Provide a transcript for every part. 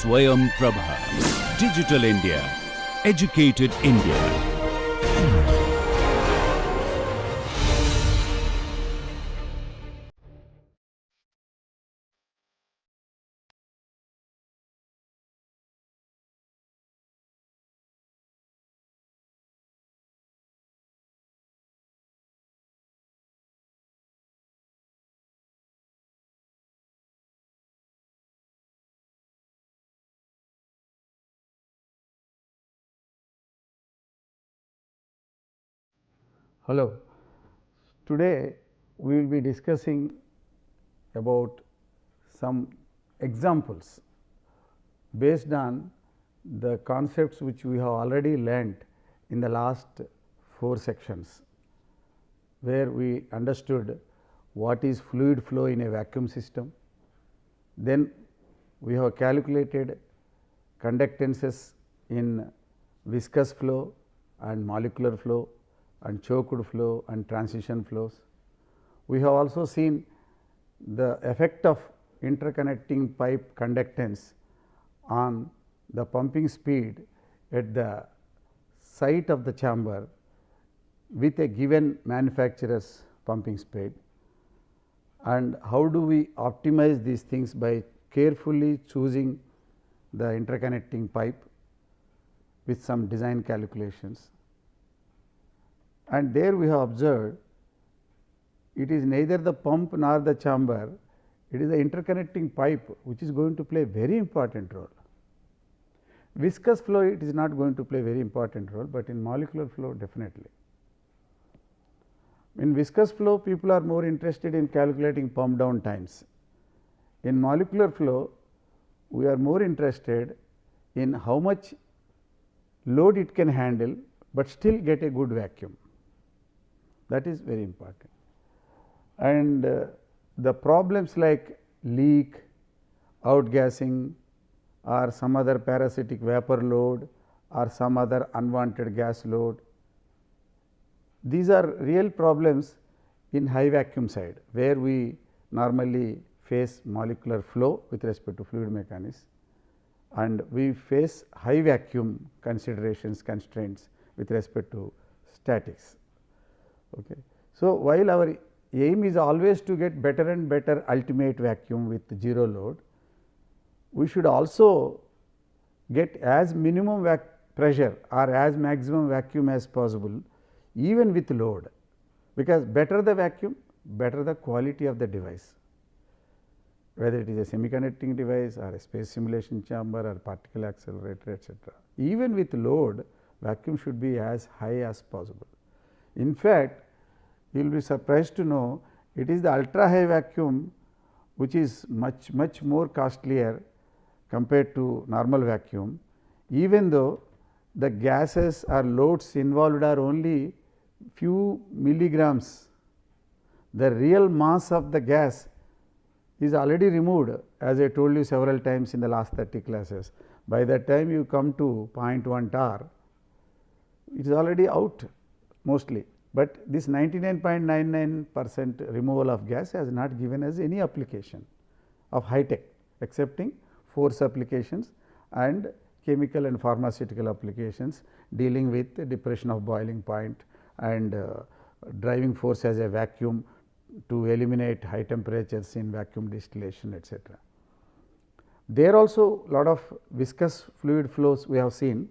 Swayam Prabha. Digital India. Educated India. Hello. Today we will be discussing about some examples based on the concepts which we have already learnt in the last 4 sections, where we understood what is fluid flow in a vacuum system. Then we have calculated conductances in viscous flow and molecular flow and choked flow and transition flows. We have also seen the effect of interconnecting pipe conductance on the pumping speed at the site of the chamber with a given manufacturer's pumping speed, and how do we optimize these things by carefully choosing the interconnecting pipe with some design calculations. And there we have observed it is neither the pump nor the chamber, it is the interconnecting pipe which is going to play a very important role. Viscous flow it is not going to play a very important role, but in molecular flow definitely. In viscous flow people are more interested in calculating pump down times. In molecular flow we are more interested in how much load it can handle, but still get a good vacuum. That is very important. And the problems like leak, outgassing or some other parasitic vapor load or some other unwanted gas load, these are real problems in high vacuum side, where we normally face molecular flow with respect to fluid mechanics, and we face high vacuum considerations, constraints with respect to statics. Okay. So, while our aim is always to get better and better ultimate vacuum with zero load, we should also get as minimum pressure or as maximum vacuum as possible even with load, because better the vacuum, better the quality of the device, whether it is a semiconducting device or a space simulation chamber or particle accelerator, etc. Even with load, vacuum should be as high as possible. In fact, you will be surprised to know it is the ultra high vacuum which is much more costlier compared to normal vacuum, even though the gases or loads involved are only few milligrams. The real mass of the gas is already removed, as I told you several times in the last 30 classes. By the time you come to 0.1 tar, it is already out mostly, but this 99.99% removal of gas has not given us any application of high tech, excepting force applications and chemical and pharmaceutical applications dealing with the depression of boiling point and driving force as a vacuum to eliminate high temperatures in vacuum distillation, etc. There also lot of viscous fluid flows we have seen,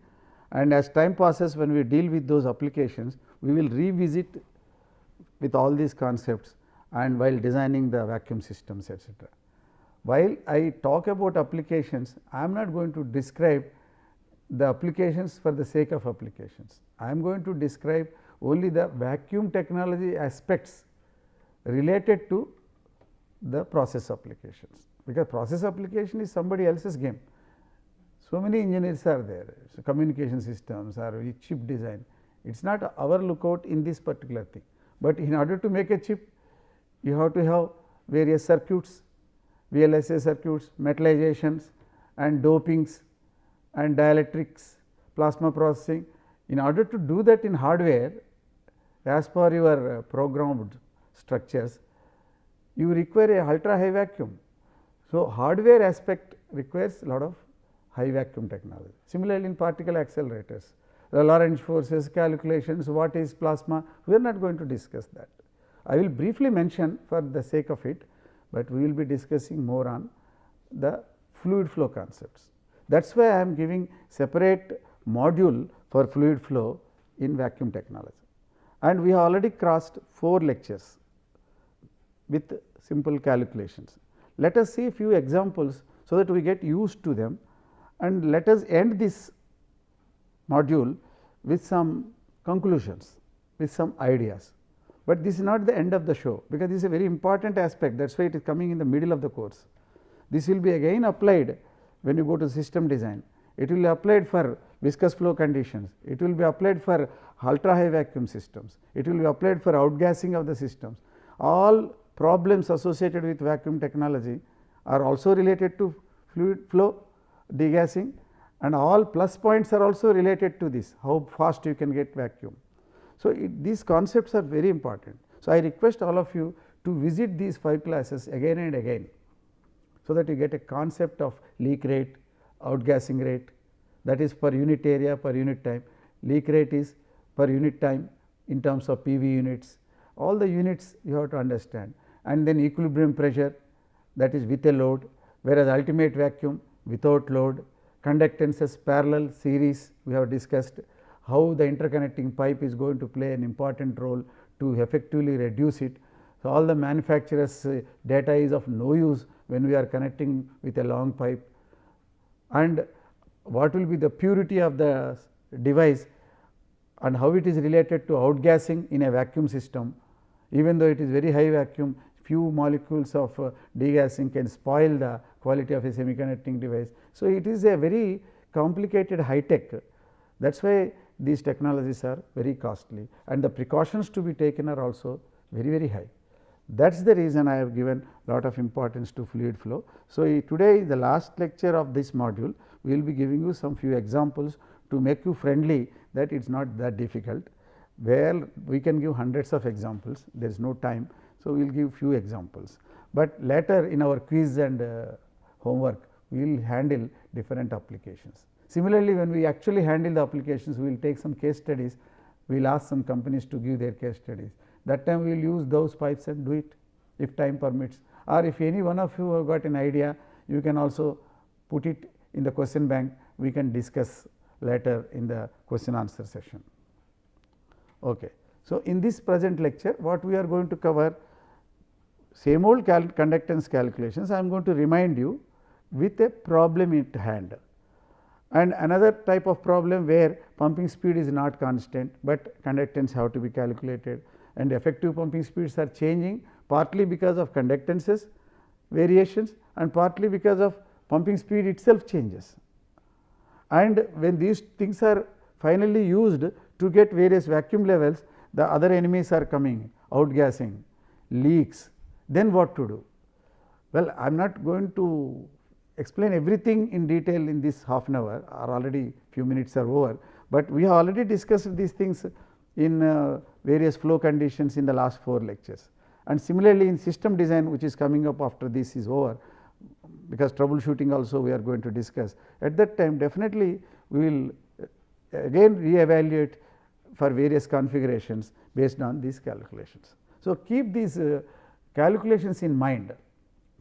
and as time passes, when we deal with those applications, we will revisit with all these concepts and while designing the vacuum systems, etc. While I talk about applications, I am not going to describe the applications for the sake of applications. I am going to describe only the vacuum technology aspects related to the process applications, because process application is somebody else's game. So many engineers are there, so communication systems or chip design, it is not our lookout in this particular thing, but in order to make a chip you have to have various circuits, VLSI circuits, metallizations and dopings and dielectrics, plasma processing. In order to do that in hardware as per your programmed structures, you require a ultra high vacuum. So, hardware aspect requires a lot of high vacuum technology. Similarly, in particle accelerators, the Lorentz forces calculations, what is plasma, we are not going to discuss that. I will briefly mention for the sake of it, but we will be discussing more on the fluid flow concepts. That is why I am giving separate module for fluid flow in vacuum technology. And we have already crossed 4 lectures with simple calculations. Let us see a few examples, so that we get used to them, and let us end this module with some conclusions, with some ideas. But this is not the end of the show, because this is a very important aspect, that is why it is coming in the middle of the course. This will be again applied when you go to system design. It will be applied for viscous flow conditions, it will be applied for ultra high vacuum systems, it will be applied for outgassing of the systems. All problems associated with vacuum technology are also related to fluid flow, degassing, and all plus points are also related to this, how fast you can get vacuum. So, these concepts are very important. So, I request all of you to visit these 5 classes again and again, so that you get a concept of leak rate, outgassing rate, that is per unit area, per unit time. Leak rate is per unit time in terms of PV units, all the units you have to understand, and then equilibrium pressure, that is with a load, whereas ultimate vacuum without load. Conductances, parallel, series, we have discussed how the interconnecting pipe is going to play an important role to effectively reduce it. So, all the manufacturers data is of no use when we are connecting with a long pipe, and what will be the purity of the device and how it is related to outgassing in a vacuum system. Even though it is very high vacuum, few molecules of degassing can spoil the quality of a semiconducting device. So, it is a very complicated high tech, that is why these technologies are very costly, and the precautions to be taken are also very high. That is the reason I have given lot of importance to fluid flow. So, today the last lecture of this module, we will be giving you some few examples to make you friendly, that it is not that difficult, where we can give hundreds of examples, there is no time. So, we will give few examples, but later in our quiz and homework we will handle different applications. Similarly, when we actually handle the applications, we will take some case studies, we will ask some companies to give their case studies. That time we will use those pipes and do it if time permits, or if any one of you have got an idea, you can also put it in the question bank, we can discuss later in the question answer session. Okay. So, in this present lecture, what we are going to cover, same old conductance calculations, I am going to remind you with a problem at hand, and another type of problem where pumping speed is not constant, but conductance have to be calculated, and effective pumping speeds are changing partly because of conductances variations and partly because of pumping speed itself changes. And when these things are finally used to get various vacuum levels, the other enemies are coming, outgassing, leaks, then what to do? Well, I am not going to explain everything in detail in this half an hour, or already few minutes are over, but we have already discussed these things in various flow conditions in the last 4 lectures. And similarly, in system design, which is coming up after this is over, because troubleshooting also we are going to discuss. At that time, definitely we will again reevaluate for various configurations based on these calculations. So, keep these calculations in mind: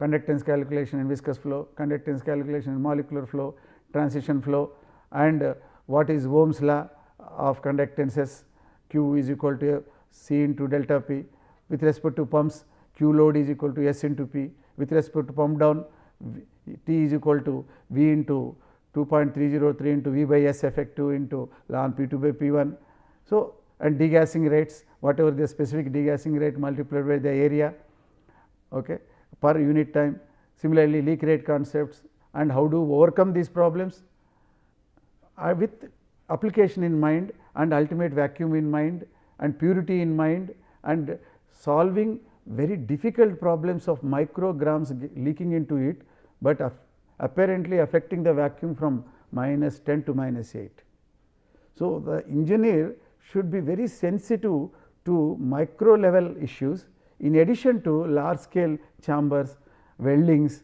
conductance calculation in viscous flow, conductance calculation in molecular flow, transition flow, and what is Ohm's law of conductances. Q is equal to C into delta P. With respect to pumps, Q load is equal to S into P. With respect to pump down, T is equal to V into 2.303 into V by S effective into ln P2 by P1. So, and degassing rates, whatever the specific degassing rate multiplied by the area, okay, per unit time. Similarly, leak rate concepts and how to overcome these problems with application in mind and ultimate vacuum in mind and purity in mind, and solving very difficult problems of micrograms leaking into it, but apparently affecting the vacuum from -10 to -8. So, the engineer should be very sensitive to micro level issues, in addition to large scale chambers, weldings,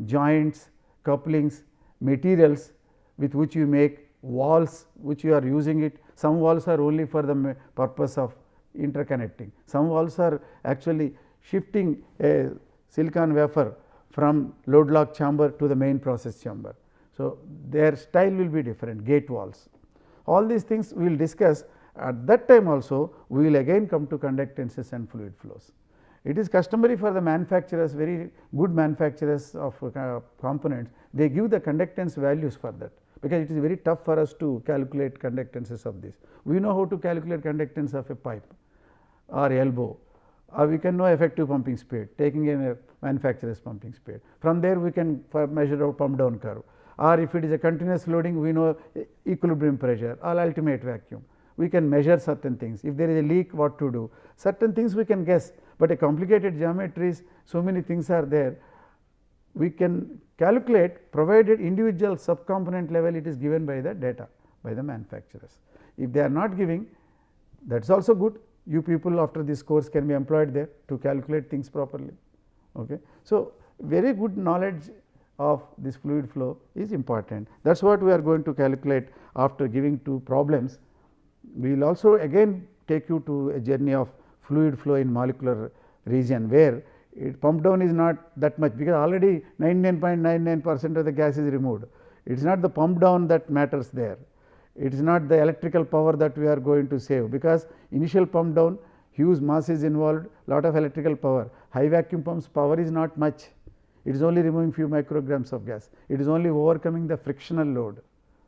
joints, couplings, materials, with which you make walls, which you are using it. Some walls are only for the purpose of interconnecting, some walls are actually shifting a silicon wafer from load lock chamber to the main process chamber. So, their style will be different, gate walls. All these things we will discuss. At that time also we will again come to conductances and fluid flows. It is customary for the manufacturers, very good manufacturers of components, they give the conductance values for that, because it is very tough for us to calculate conductances of this. We know how to calculate conductance of a pipe or elbow, or we can know effective pumping speed, taking in a manufacturer's pumping speed. From there we can measure out pump down curve, or if it is a continuous loading, we know equilibrium pressure or ultimate vacuum. We can measure certain things. If there is a leak, what to do? Certain things we can guess, but a complicated geometries, so many things are there. We can calculate, provided individual subcomponent level it is given by the data, by the manufacturers. If they are not giving, that is also good. You people after this course can be employed there to calculate things properly. Okay. So, very good knowledge of this fluid flow is important. That is what we are going to calculate after giving two problems. We will also again take you to a journey of fluid flow in molecular region, where pump down is not that much, because already 99.99% of the gas is removed. It is not the pump down that matters there. It is not the electrical power that we are going to save, because initial pump down huge mass is involved, lot of electrical power. High vacuum pumps power is not much, it is only removing few micrograms of gas, it is only overcoming the frictional load,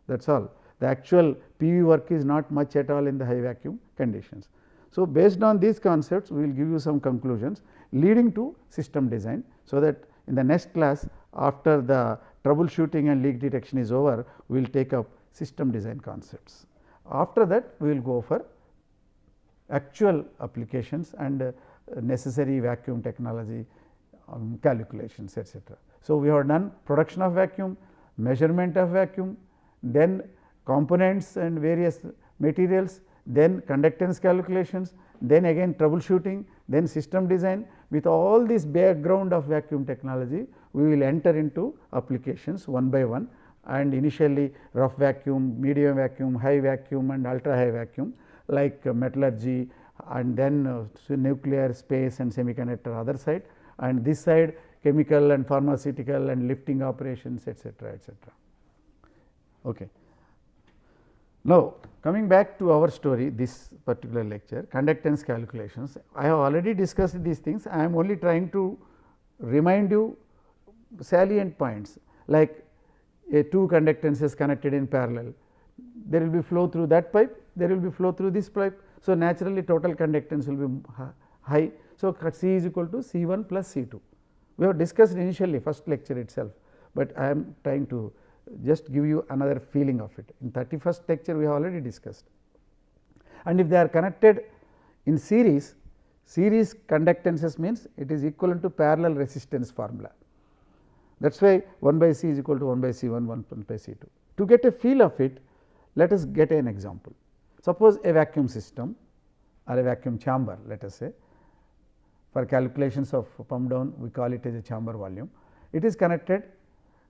that is all. The actual PV work is not much at all in the high vacuum conditions. So, based on these concepts we will give you some conclusions leading to system design. So, that in the next class, after the troubleshooting and leak detection is over, we will take up system design concepts. After that we will go for actual applications and necessary vacuum technology calculations, etc. So, we have done production of vacuum, measurement of vacuum, then components and various materials, then conductance calculations, then again troubleshooting, then system design. With all this background of vacuum technology, we will enter into applications one by one, and initially rough vacuum, medium vacuum, high vacuum and ultra high vacuum, like metallurgy, and then nuclear, space and semiconductor other side, and this side chemical and pharmaceutical and lifting operations, etc., etc. Okay. Now, coming back to our story, this particular lecture, conductance calculations, I have already discussed these things. I am only trying to remind you salient points, like a two conductances connected in parallel, there will be flow through that pipe, there will be flow through this pipe. So, naturally total conductance will be high. So, C is equal to C 1 plus C 2. We have discussed initially first lecture itself, but I am trying to just give you another feeling of it. In 31st lecture we have already discussed, and if they are connected in series, series conductances means it is equivalent to parallel resistance formula. That is why 1 by C is equal to 1 by C 1, 1 by C 2. To get a feel of it, let us get an example. Suppose a vacuum system or a vacuum chamber, let us say, for calculations of pump down we call it as a chamber volume. It is connected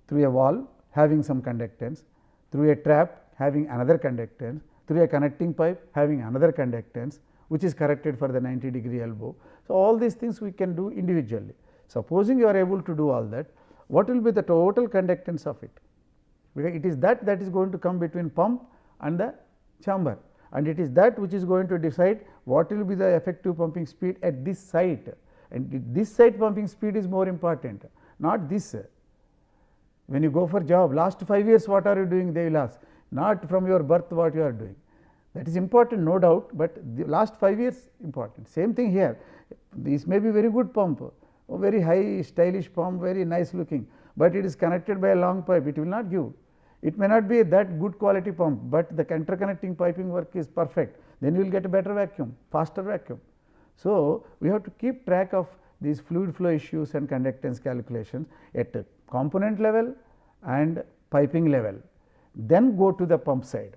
through a wall having some conductance, through a trap having another conductance, through a connecting pipe having another conductance, which is corrected for the 90-degree elbow. So, all these things we can do individually. Supposing you are able to do all that, what will be the total conductance of it? Because it is that is going to come between pump and the chamber, and it is that which is going to decide what will be the effective pumping speed at this site, and this site pumping speed is more important, not this. When you go for job, last 5 years what are you doing, they will ask, not from your birth what you are doing. That is important, no doubt, but the last 5 years important. Same thing here, this may be very good pump, very high stylish pump, very nice looking, but it is connected by a long pipe, it will not give. It may not be that good quality pump, but the interconnecting piping work is perfect, then you will get a better vacuum, faster vacuum. So, we have to keep track of these fluid flow issues and conductance calculations at a component level and piping level, then go to the pump side,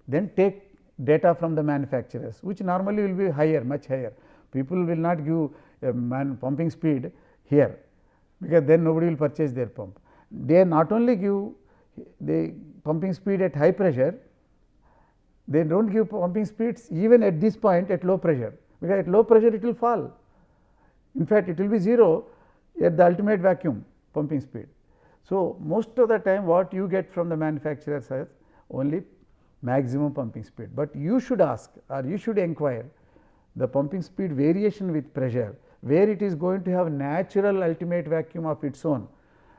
then take data from the manufacturers, which normally will be higher, much higher. People will not give a pumping speed here, because then nobody will purchase their pump. They not only give, they pumping speed at high pressure, they do not give pumping speeds even at this point at low pressure, because at low pressure it will fall. In fact, it will be 0 at the ultimate vacuum pumping speed. So, most of the time what you get from the manufacturers is only maximum pumping speed, but you should ask or you should inquire the pumping speed variation with pressure, where it is going to have natural ultimate vacuum of its own.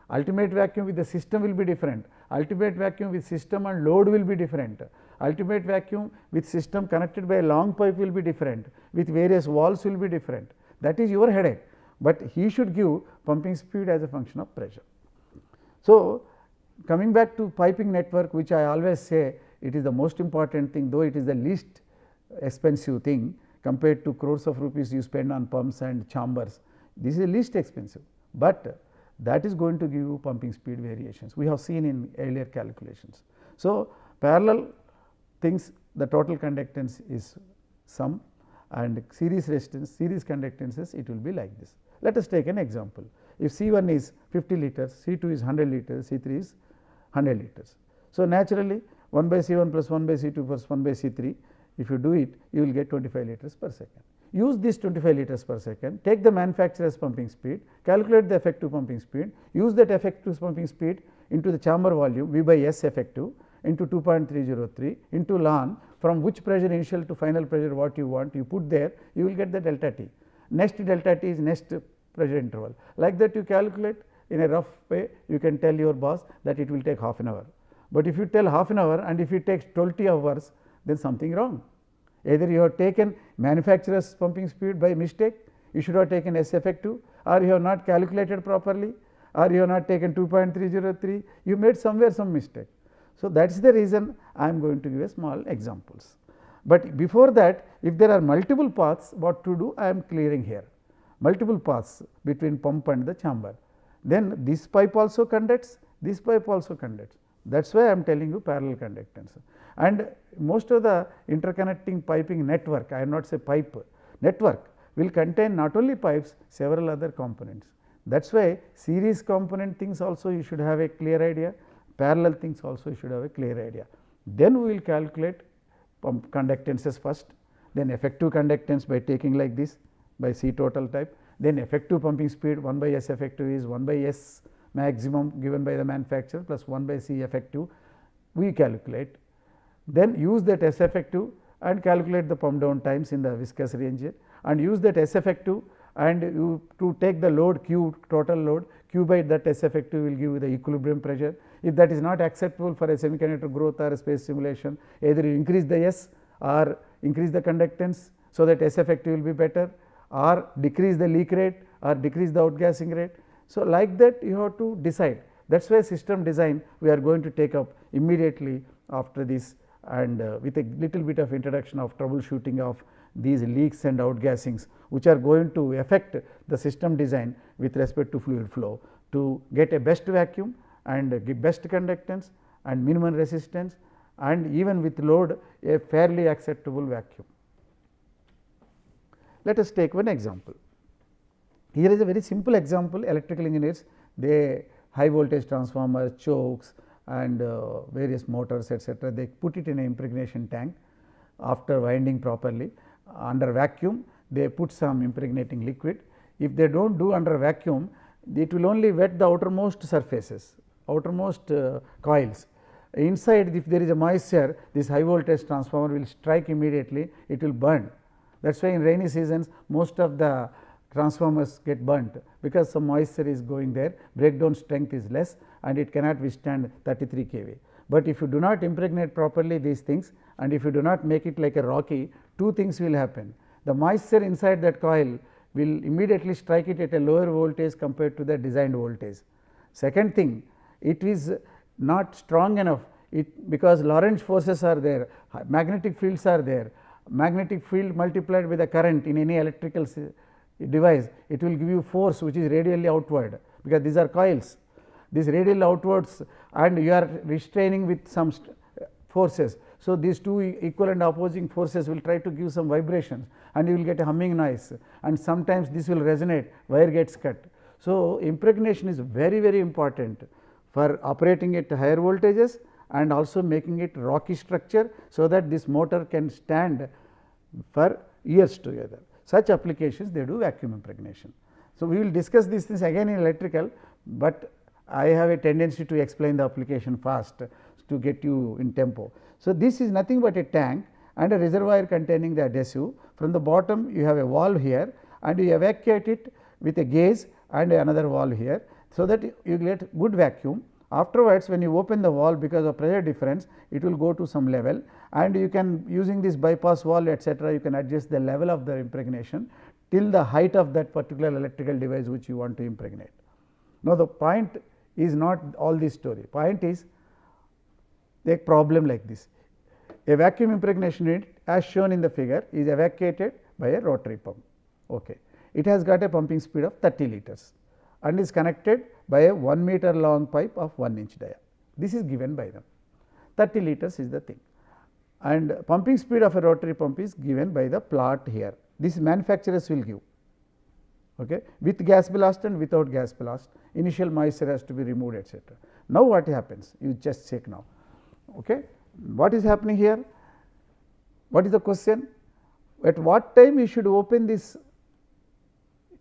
Ultimate vacuum with the system will be different, ultimate vacuum with system and load will be different, ultimate vacuum with system connected by a long pipe will be different, with various valves will be different. That is your headache, but he should give pumping speed as a function of pressure. So, coming back to piping network, which I always say it is the most important thing, though it is the least expensive thing compared to crores of rupees you spend on pumps and chambers. This is the least expensive, but that is going to give you pumping speed variations, we have seen in earlier calculations. So, parallel things, the total conductance is sum, and series resistance, series conductances, it will be like this. Let us take an example. If C1 is 50 liters, C2 is 100 liters, C3 is 100 liters. So, naturally 1 by C1 plus 1 by C2 plus 1 by C3, if you do it, you will get 25 liters per second. Use this 25 liters per second, take the manufacturer's pumping speed, calculate the effective pumping speed, use that effective pumping speed into the chamber volume V by S effective into 2.303 into ln from which pressure initial to final pressure what you want, you put there, you will get the delta T. Next delta T is next pressure interval. Like that you calculate in a rough way, you can tell your boss that it will take half an hour. But if you tell half an hour and if it takes 20 hours, then something wrong. Either you have taken manufacturer's pumping speed by mistake, you should have taken S effective, or you have not calculated properly, or you have not taken 2.303, you made somewhere some mistake. So, that is the reason I am going to give a small examples. But before that, if there are multiple paths, what to do, I am clearing here. Multiple paths between pump and the chamber, then this pipe also conducts, this pipe also conducts. That is why I am telling you parallel conductance. And most of the interconnecting piping network, I will not say pipe, network will contain not only pipes, several other components. That is why series component things also you should have a clear idea, parallel things also you should have a clear idea. Then we will calculate pump conductances first, then effective conductance by taking like this by C total type, then effective pumping speed 1 by S effective is 1 by S maximum given by the manufacturer plus 1 by C effective, we calculate. Then use that S effective and calculate the pump down times in the viscous range, and use that S effective and you to take the load Q, total load Q by that S effective will give you the equilibrium pressure. If that is not acceptable for a semiconductor growth or a space simulation, either you increase the S or increase the conductance, so that S effective will be better, or decrease the leak rate or decrease the outgassing rate. So, like that you have to decide. That is why system design we are going to take up immediately after this, and with a little bit of introduction of troubleshooting of these leaks and outgassings, which are going to affect the system design with respect to fluid flow to get a best vacuum and give best conductance and minimum resistance, and even with load a fairly acceptable vacuum. Let us take one example. Here is a very simple example. Electrical engineers, they high voltage transformers, chokes and various motors etc., they put it in an impregnation tank. After winding properly under vacuum, they put some impregnating liquid. If they do not do under vacuum, it will only wet the outermost surfaces, outermost coils. Inside, if there is a moisture, this high voltage transformer will strike immediately, it will burn. That is why in rainy seasons most of the transformers get burnt, because some moisture is going there, breakdown strength is less and it cannot withstand 33 kV. But if you do not impregnate properly these things, and if you do not make it like a rocky, two things will happen. The moisture inside that coil will immediately strike it at a lower voltage compared to the designed voltage. Second thing, it is not strong enough, because Lorentz forces are there, magnetic fields are there, magnetic field multiplied with the current in any electrical device, it will give you force which is radially outward, because these are coils, this radial outwards, and you are restraining with some forces. So, these two equal and opposing forces will try to give some vibrations and you will get a humming noise, and sometimes this will resonate, wire gets cut. So, impregnation is very important for operating at higher voltages and also making it rocky structure, so that this motor can stand for years together. Such applications they do vacuum impregnation. So, we will discuss these things again in electrical, but I have a tendency to explain the application fast to get you in tempo. So, this is nothing but a tank and a reservoir containing the adhesive. From the bottom you have a valve here and you evacuate it with a gauge and another valve here, so that you get good vacuum. Afterwards, when you open the valve, because of pressure difference, it will go to some level, and you can, using this bypass valve etcetera, you can adjust the level of the impregnation till the height of that particular electrical device which you want to impregnate. Now, the point is not all this story. Point is a problem like this. A vacuum impregnation unit, as shown in the figure, is evacuated by a rotary pump. Okay. It has got a pumping speed of 30 liters and is connected by a 1 meter long pipe of 1 inch dia. This is given by them. 30 liters is the thing, and pumping speed of a rotary pump is given by the plot here. This manufacturers will give, okay, with gas blast and without gas blast. Initial moisture has to be removed, etcetera. Now, what happens? You just check now. Okay. What is happening here? What is the question? At what time you should open this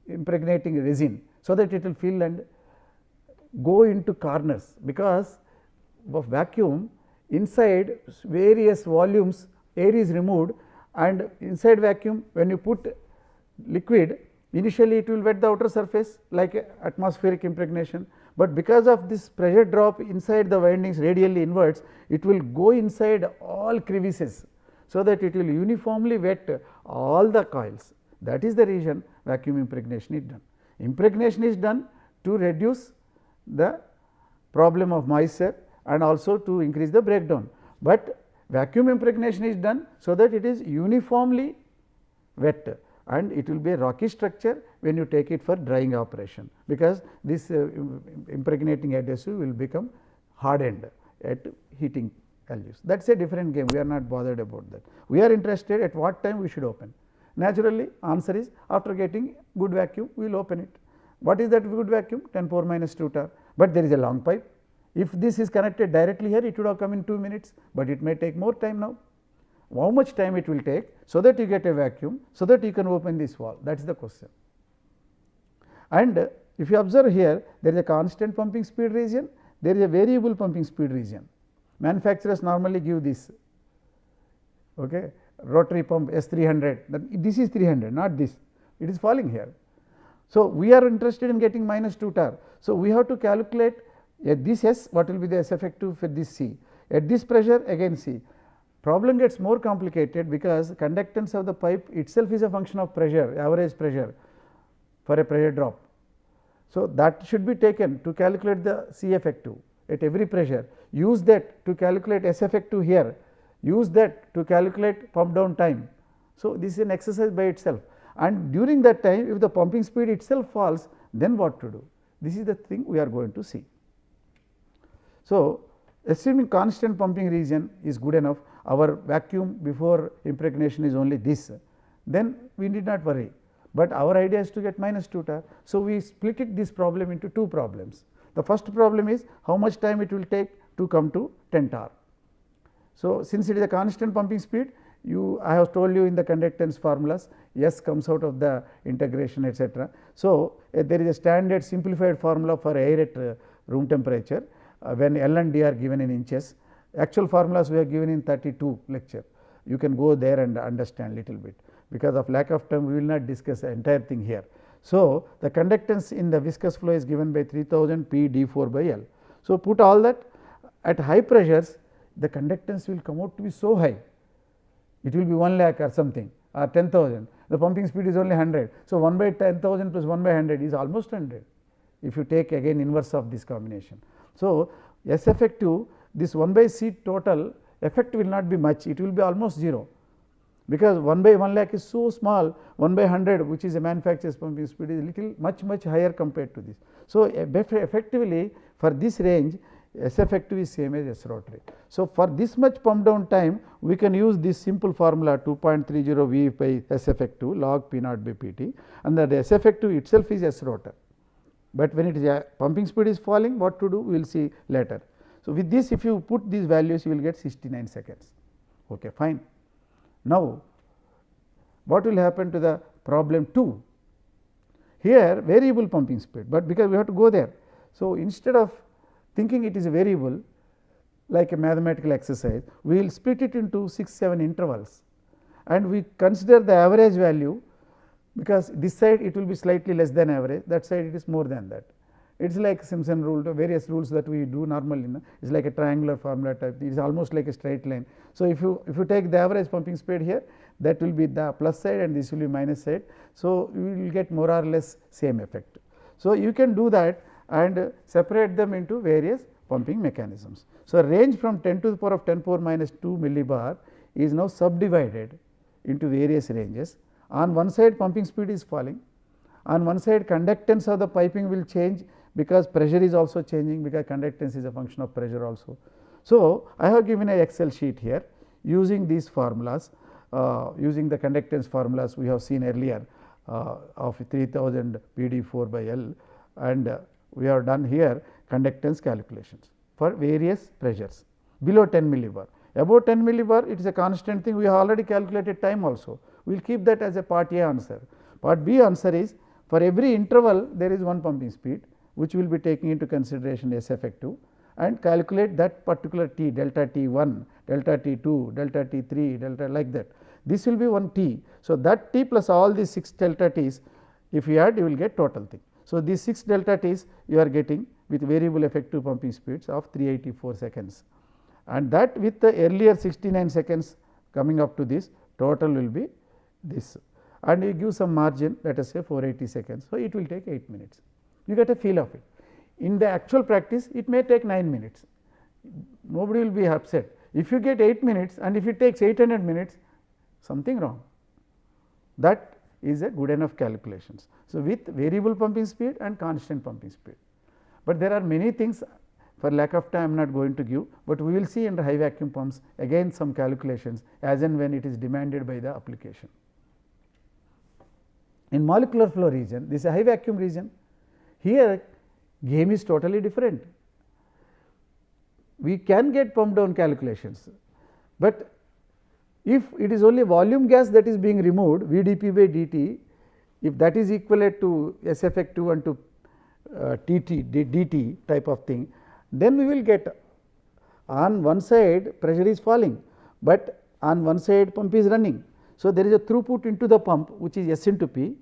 impregnating resin, so that it will fill and go into corners, because of vacuum inside various volumes air is removed, and inside vacuum when you put liquid, initially it will wet the outer surface like atmospheric impregnation, but because of this pressure drop inside the windings radially inwards, it will go inside all crevices, so that it will uniformly wet all the coils. That is the reason vacuum impregnation is done. Impregnation is done to reduce the problem of moisture and also to increase the breakdown, but vacuum impregnation is done so that it is uniformly wet, and it will be a rocky structure when you take it for drying operation, because this impregnating adhesive will become hardened at heating values. That is a different game, we are not bothered about that. We are interested at what time we should open. Naturally, answer is after getting good vacuum we will open it. What is that good vacuum? 10 power minus 2 torr, but there is a long pipe. If this is connected directly here, it would have come in 2 minutes, but it may take more time now. How much time it will take, so that you get a vacuum, so that you can open this valve? That is the question. And if you observe here, there is a constant pumping speed region, there is a variable pumping speed region. Manufacturers normally give this, okay, rotary pump S300, this is 300, not this, it is falling here. So, we are interested in getting minus 2 torr. So, we have to calculate at this S what will be the S effective for this C, at this pressure again C. Problem gets more complicated, because conductance of the pipe itself is a function of pressure, average pressure for a pressure drop. So, that should be taken to calculate the C effective at every pressure, use that to calculate S effective here, use that to calculate pump down time. So, this is an exercise by itself, and during that time if the pumping speed itself falls, then what to do? This is the thing we are going to see. So, assuming constant pumping region is good enough, our vacuum before impregnation is only this, then we need not worry, but our idea is to get minus 2 torr. So, we split it this problem into two problems. The first problem is how much time it will take to come to 10 torr. So, since it is a constant pumping speed, I have told you in the conductance formulas, S comes out of the integration, etcetera. So, there is a standard simplified formula for air at room temperature, when L and D are given in inches. Actual formulas we have given in 32 lecture. You can go there and understand little bit. Because of lack of time, we will not discuss the entire thing here. So, the conductance in the viscous flow is given by 3000 P d4 by L. So, put all that at high pressures, the conductance will come out to be so high, it will be 1 lakh or something, or 10,000. The pumping speed is only 100. So, 1 by 10,000 plus 1 by 100 is almost 100, if you take again inverse of this combination. So, S effective, this 1 by C total effect will not be much, it will be almost 0, because 1 by 1 lakh is so small, 1 by 100 which is a manufacturer's pumping speed is little much higher compared to this. So, effectively for this range S effective is same as S rotary. So, for this much pump down time, we can use this simple formula 2.30 V by S effective log P naught by P t, and the S effective itself is S rotor. But when it is pumping speed is falling, what to do we will see later. So, with this if you put these values you will get 69 seconds. Okay, fine. Now, what will happen to the problem 2? Here variable pumping speed, but because we have to go there. So, instead of thinking it is a variable like a mathematical exercise, we will split it into 6-7 intervals and we consider the average value, because this side it will be slightly less than average, that side it is more than that. It is like Simpson rule, various rules that we do normally, it is like a triangular formula type, it is almost like a straight line. So, if you take the average pumping speed here, that will be the plus side and this will be minus side. So, you will get more or less same effect. So, you can do that and separate them into various pumping mechanisms. So, range from 10 to the power of 10 power minus 2 millibar is now subdivided into various ranges. On one side pumping speed is falling, on one side conductance of the piping will change, because pressure is also changing, because conductance is a function of pressure also. So, I have given a Excel sheet here using these formulas, using the conductance formulas we have seen earlier of 3000 PD 4 by L, and we have done here conductance calculations for various pressures below 10 millibar. Above 10 millibar it is a constant thing, we have already calculated time also, we will keep that as a part A answer. Part B answer is, for every interval there is one pumping speed, which will be taking into consideration S effective, and calculate that particular T, delta T 1, delta T 2, delta T 3, delta like that. This will be one T. So, that T plus all these 6 delta T's, if you add you will get total thing. So, these 6 delta T's you are getting with variable effective pumping speeds of 384 seconds, and that with the earlier 69 seconds coming up to this, total will be this, and you give some margin, let us say 480 seconds. So, it will take 8 minutes. You get a feel of it. In the actual practice it may take 9 minutes, nobody will be upset. If you get 8 minutes and if it takes 800 minutes, something wrong. That is a good enough calculations. So, with variable pumping speed and constant pumping speed, but there are many things, for lack of time I am not going to give, but we will see in the high vacuum pumps again some calculations as and when it is demanded by the application. In molecular flow region, this is a high vacuum region, here game is totally different. We can get pump down calculations, but if it is only volume gas that is being removed, VdP by dt, if that is equivalent to S effective and to dt type of thing, then we will get, on one side pressure is falling, but on one side pump is running. So, there is a throughput into the pump which is S into P,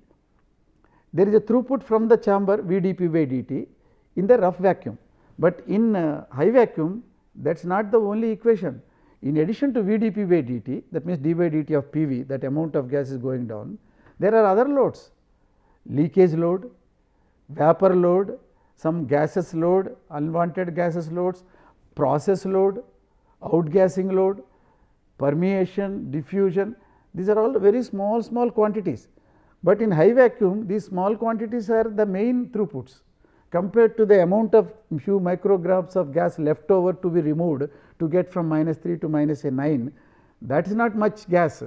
there is a throughput from the chamber VdP by dt in the rough vacuum, but in high vacuum that is not the only equation. In addition to VdP by dt, that means d by dt of PV, that amount of gas is going down, there are other loads, leakage load, vapor load, some gases load, unwanted gases loads, process load, outgassing load, permeation, diffusion, these are all very small quantities. But in high vacuum these small quantities are the main throughputs compared to the amount of few micrograms of gas left over to be removed to get from -3 to -9, that is not much gas.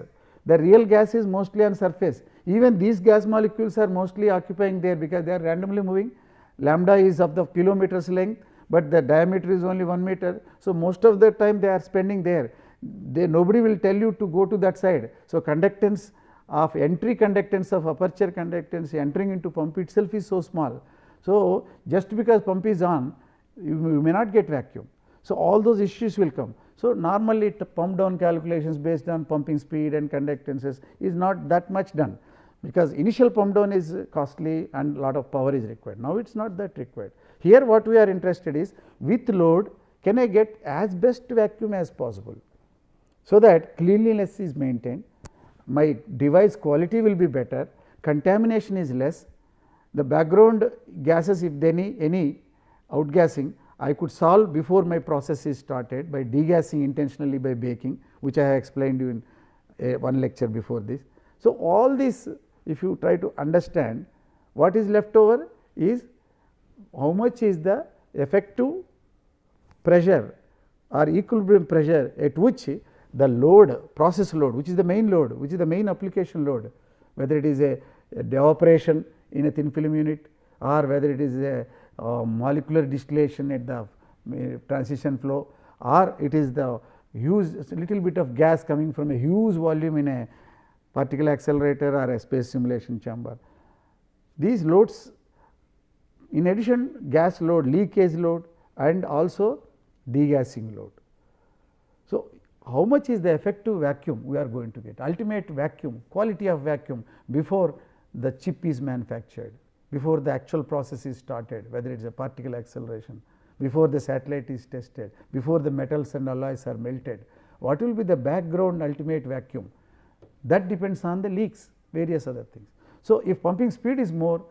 The real gas is mostly on surface. Even these gas molecules are mostly occupying there, because they are randomly moving. Lambda is of the kilometers length, but the diameter is only 1 meter. So, most of the time they are spending there. Nobody will tell you to go to that side. So, conductance of entry conductance of aperture conductance entering into pump itself is so small. So, just because pump is on, you may not get vacuum. So, all those issues will come. So, normally pump down calculations based on pumping speed and conductances is not that much done, because initial pump down is costly and lot of power is required. Now, it is not that required. Here what we are interested is, with load can I get as best vacuum as possible, so that cleanliness is maintained, my device quality will be better, contamination is less, the background gases, if any outgassing, I could solve before my process is started by degassing intentionally by baking, which I have explained you in one lecture before this. So, all this, if you try to understand, what is left over is how much is the effective pressure or equilibrium pressure at which the load, process load, which is the main load, which is the main application load, whether it is a evaporation in a thin film unit, or whether it is a molecular distillation at the transition flow, or it is the huge little bit of gas coming from a huge volume in a particle accelerator or a space simulation chamber. These loads, in addition, gas load, leakage load, and also degassing load. So, how much is the effective vacuum we are going to get, ultimate vacuum, quality of vacuum before the chip is manufactured, before the actual process is started, whether it is a particle acceleration, before the satellite is tested, before the metals and alloys are melted. What will be the background ultimate vacuum? That depends on the leaks, various other things. So, if pumping speed is more,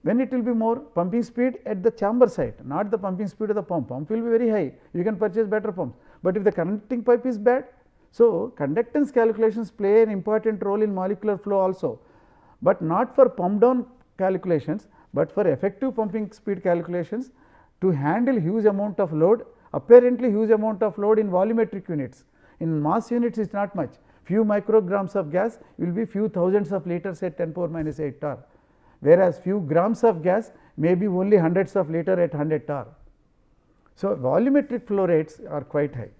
when it will be more? Pumping speed at the chamber site, not the pumping speed of the pump. Pump will be very high, you can purchase better pumps, but if the conducting pipe is bad. So, conductance calculations play an important role in molecular flow also, but not for pump down calculations, but for effective pumping speed calculations to handle huge amount of load, apparently huge amount of load in volumetric units. In mass units it is not much, few micrograms of gas will be few thousands of liters at 10 power minus 8 torr, whereas few grams of gas may be only hundreds of liter at 100 torr. So, volumetric flow rates are quite high,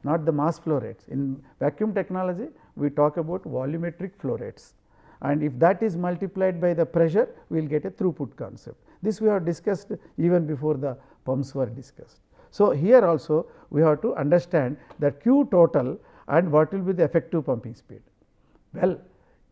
not the mass flow rates. In vacuum technology we talk about volumetric flow rates, and if that is multiplied by the pressure, we will get a throughput concept. This we have discussed even before the pumps were discussed. So, here also we have to understand that Q total and what will be the effective pumping speed. Well,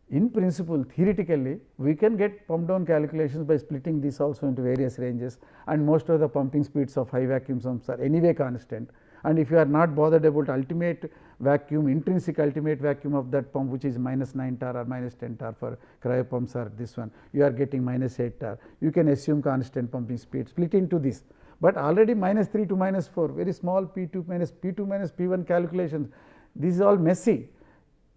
in principle, theoretically we can get pump down calculations by splitting this also into various ranges, and most of the pumping speeds of high vacuum pumps are anyway constant, and if you are not bothered about ultimate vacuum, intrinsic ultimate vacuum of that pump, which is minus 9 torr or minus 10 torr for cryo pumps, or this one you are getting minus 8 torr, you can assume constant pumping speed, split into this. But already minus 3 to minus 4, very small P2 minus P1 calculations, this is all messy.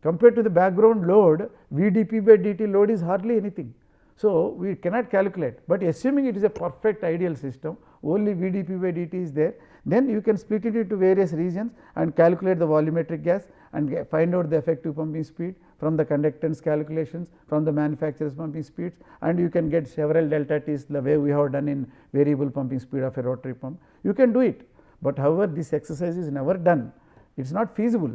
Compared to the background load, VdP by dt load is hardly anything. So, we cannot calculate, but assuming it is a perfect ideal system, only VdP by dt is there, then you can split it into various regions and calculate the volumetric gas and find out the effective pumping speed from the conductance calculations, from the manufacturer's pumping speeds, and you can get several delta T's the way we have done in variable pumping speed of a rotary pump. You can do it, but however this exercise is never done, it is not feasible,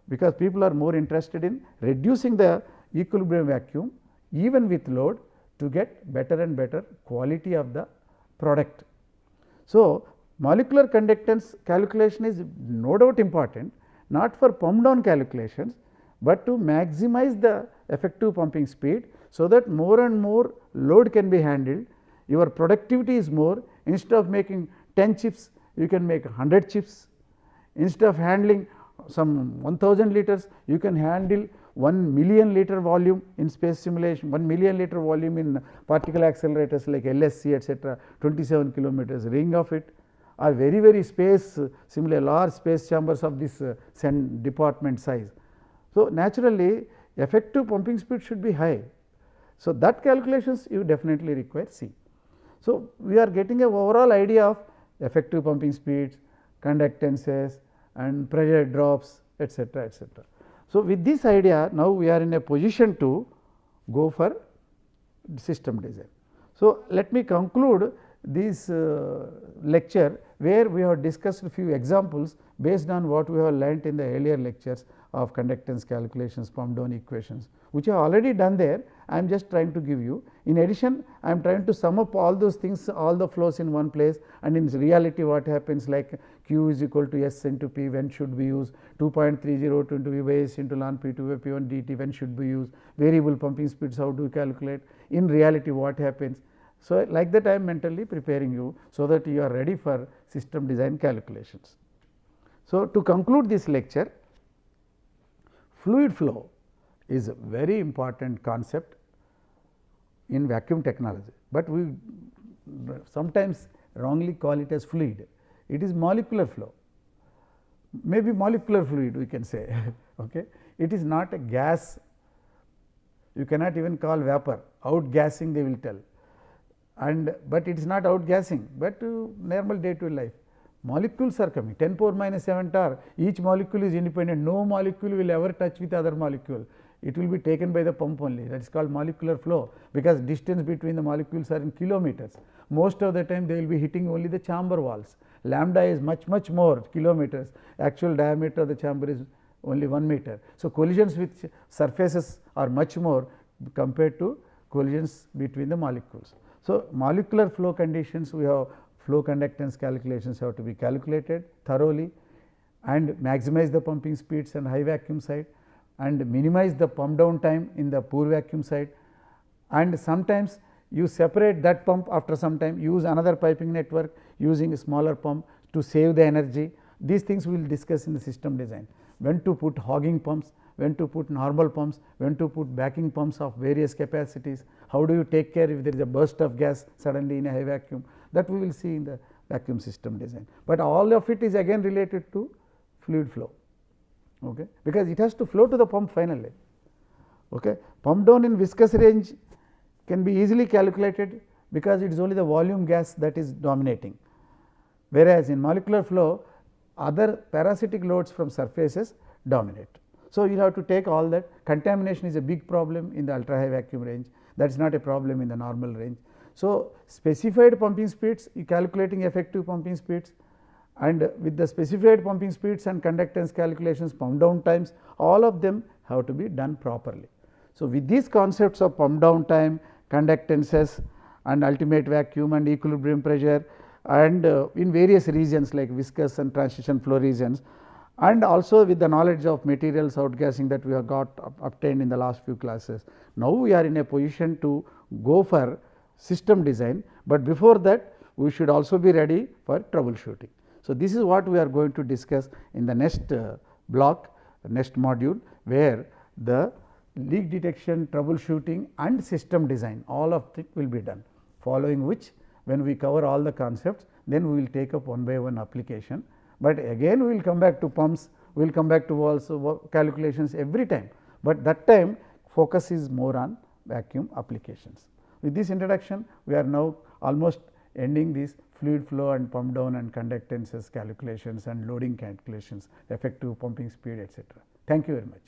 because people are more interested in reducing the equilibrium vacuum even with load to get better and better quality of the product. So, molecular conductance calculation is no doubt important, not for pump down calculations, but to maximize the effective pumping speed, so that more and more load can be handled, your productivity is more. Instead of making 10 chips, you can make 100 chips. Instead of handling some 1000 liters, you can handle 1 million liter volume in space simulation, 1 million liter volume in particle accelerators like LSC etc., 27 kilometers, ring of it, are very space similar large space chambers of this department size. So, naturally effective pumping speed should be high. So, that calculations you definitely require C. So, we are getting a overall idea of effective pumping speeds, conductances and pressure drops etc., etc. So, with this idea now we are in a position to go for system design. So, let me conclude this lecture where we have discussed a few examples based on what we have learnt in the earlier lectures of conductance calculations, pump down equations, which I have already done there. I am just trying to give you. In addition, I am trying to sum up all those things, all the flows in one place, and in reality what happens, like Q is equal to S into P, when should we use 2.30 into V by S into ln P2 by P1 dt, when should we use variable pumping speeds, how do we calculate, in reality what happens. So, like that I am mentally preparing you, so that you are ready for system design calculations. So, to conclude this lecture, fluid flow is a very important concept in vacuum technology, but we sometimes wrongly call it as fluid. It is molecular flow, maybe molecular fluid we can say. Okay. It is not a gas, you cannot even call vapor, outgassing they will tell, and but it is not outgassing, but normal day to life. Molecules are coming 10 power minus 7 torr, each molecule is independent, no molecule will ever touch with other molecule. it will be taken by the pump only, that is called molecular flow, because distance between the molecules are in kilometers. Most of the time they will be hitting only the chamber walls. Lambda is much more kilometers, actual diameter of the chamber is only 1 meter. So, collisions with surfaces are much more compared to collisions between the molecules. So, molecular flow conditions, we have flow conductance calculations have to be calculated thoroughly and maximize the pumping speeds and high vacuum side and minimize the pump down time in the poor vacuum side, and sometimes you separate that pump after some time, use another piping network using a smaller pump to save the energy. These things we will discuss in the system design, when to put hogging pumps, when to put normal pumps, when to put backing pumps of various capacities, how do you take care if there is a burst of gas suddenly in a high vacuum, that we will see in the vacuum system design. But all of it is again related to fluid flow, okay, because it has to flow to the pump finally. Okay. Pump down in viscous range can be easily calculated because it is only the volume gas that is dominating, whereas in molecular flow other parasitic loads from surfaces dominate. So, you have to take all that. Contamination is a big problem in the ultra high vacuum range, that is not a problem in the normal range. So, specified pumping speeds, you calculating effective pumping speeds, and with the specified pumping speeds and conductance calculations, pump down times, all of them have to be done properly. So, with these concepts of pump down time, conductances and ultimate vacuum and equilibrium pressure, and in various regions like viscous and transition flow regions, and also with the knowledge of materials outgassing that we have got obtained in the last few classes. Now, we are in a position to go for system design, but before that we should also be ready for troubleshooting. So, this is what we are going to discuss in the next block, next module, where the leak detection, troubleshooting and system design, all of it will be done, following which when we cover all the concepts, then we will take up one by one application. But again we will come back to pumps, we will come back to valves calculations every time, but that time focus is more on vacuum applications. With this introduction, we are now almost ending these fluid flow and pump down and conductances calculations and loading calculations, effective pumping speed, etc. Thank you very much.